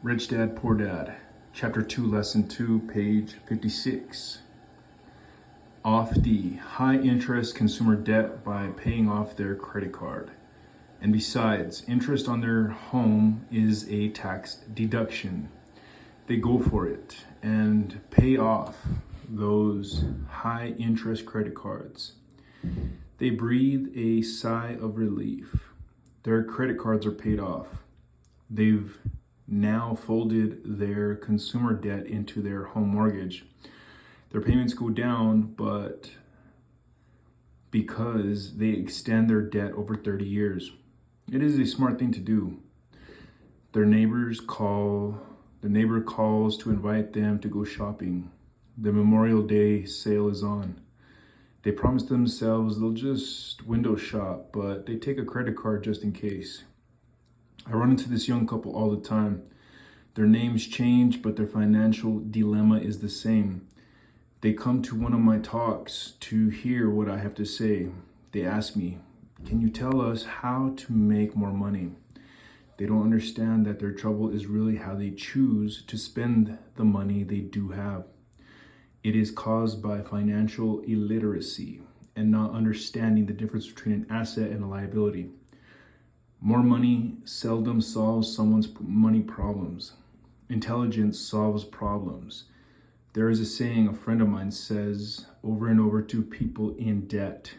Rich Dad, Poor Dad, Chapter 2, Lesson 2, page 56. Off the high interest consumer debt by paying off their credit card. And besides, interest on their home is a tax deduction. They go for it and pay off those high interest credit cards. They breathe a sigh of relief. Their credit cards are paid off. They've now folded their consumer debt into their home mortgage. Their payments go down, but because they extend their debt over 30 years. It is a smart thing to do. The neighbor calls to invite them to go shopping. The Memorial Day sale is on. They promise themselves they'll just window shop, but they take a credit card just in case. I run into this young couple all the time. Their names change, but their financial dilemma is the same. They come to one of my talks to hear what I have to say. They ask me, "Can you tell us how to make more money?" They don't understand that their trouble is really how they choose to spend the money they do have. It is caused by financial illiteracy and not understanding the difference between an asset and a liability. More money seldom solves someone's money problems. Intelligence solves problems. There is a saying a friend of mine says over and over to people in debt.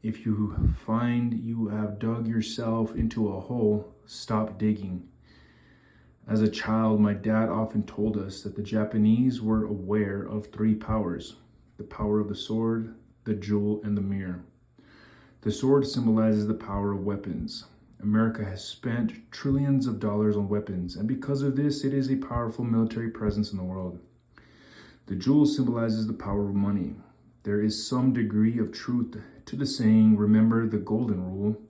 If you find you have dug yourself into a hole, stop digging. As a child, my dad often told us that the Japanese were aware of three powers: the power of the sword, the jewel, and the mirror. The sword symbolizes the power of weapons. America has spent trillions of dollars on weapons, and because of this, it is a powerful military presence in the world. The jewel symbolizes the power of money. There is some degree of truth to the saying, remember the golden rule: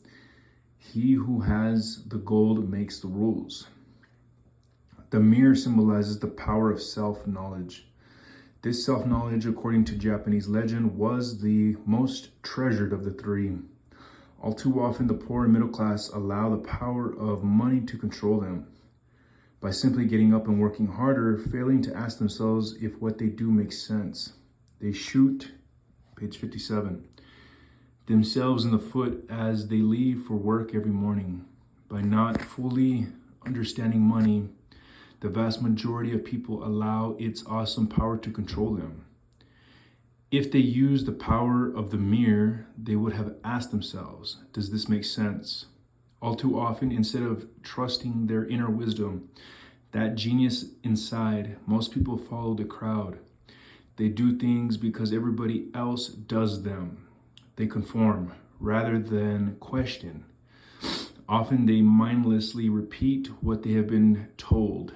he who has the gold makes the rules. The mirror symbolizes the power of self-knowledge. This self-knowledge, according to Japanese legend, was the most treasured of the three. All too often, the poor and middle class allow the power of money to control them by simply getting up and working harder, failing to ask themselves if what they do makes sense. They shoot, page 57, themselves in the foot as they leave for work every morning. By not fully understanding money, the vast majority of people allow its awesome power to control them. If they used the power of the mirror, they would have asked themselves, does this make sense? All too often, instead of trusting their inner wisdom, that genius inside, most people follow the crowd. They do things because everybody else does them. They conform rather than question. Often they mindlessly repeat what they have been told.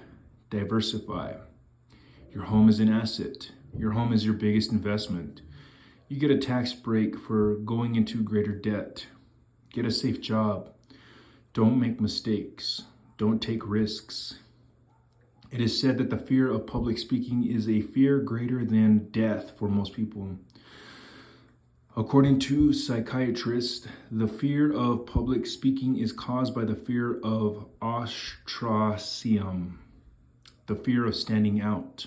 Diversify. Your home is an asset. Your home is your biggest investment. You get a tax break for going into greater debt. Get a safe job. Don't make mistakes. Don't take risks. It is said that the fear of public speaking is a fear greater than death for most people. According to psychiatrists, the fear of public speaking is caused by the fear of ostracism, the fear of standing out,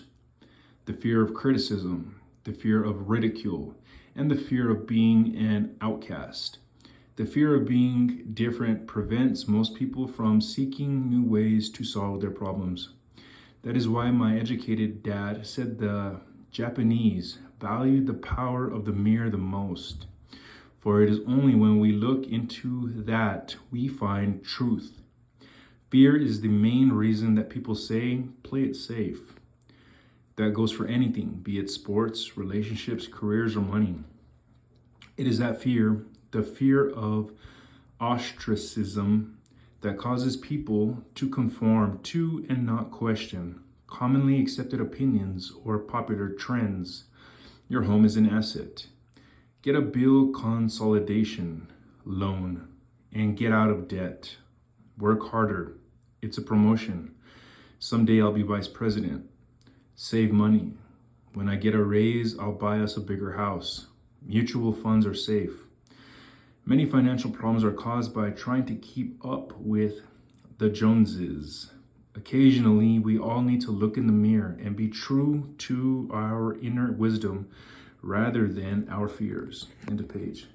the fear of criticism, the fear of ridicule, and the fear of being an outcast. The fear of being different prevents most people from seeking new ways to solve their problems. That is why my educated dad said the Japanese valued the power of the mirror the most. For it is only when we look into that we find truth. Fear is the main reason that people say, play it safe. That goes for anything, be it sports, relationships, careers, or money. It is that fear, the fear of ostracism, that causes people to conform to and not question commonly accepted opinions or popular trends. Your home is an asset. Get a bill consolidation loan and get out of debt. Work harder. It's a promotion. Someday I'll be vice president. Save money. When I get a raise, I'll buy us a bigger house. Mutual funds are safe. Many financial problems are caused by trying to keep up with the Joneses. Occasionally, we all need to look in the mirror and be true to our inner wisdom rather than our fears. End of page.